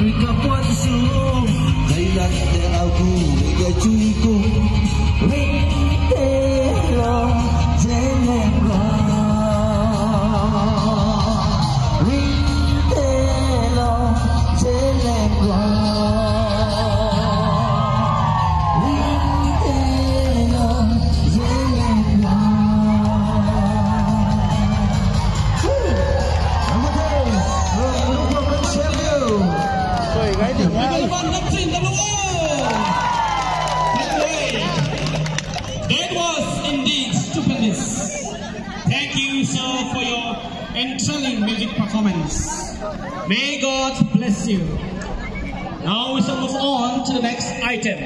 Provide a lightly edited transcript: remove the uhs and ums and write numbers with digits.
Vì cả quan xuống thấy lạnh để ao cu để chui cùng vinh thế lo dễ lên qua vinh thế lo dễ lên qua vinh thế lo dễ lên qua. That was indeed stupendous. Thank you, sir, for your enthralling music performance. May God bless you. Now we shall move on to the next item.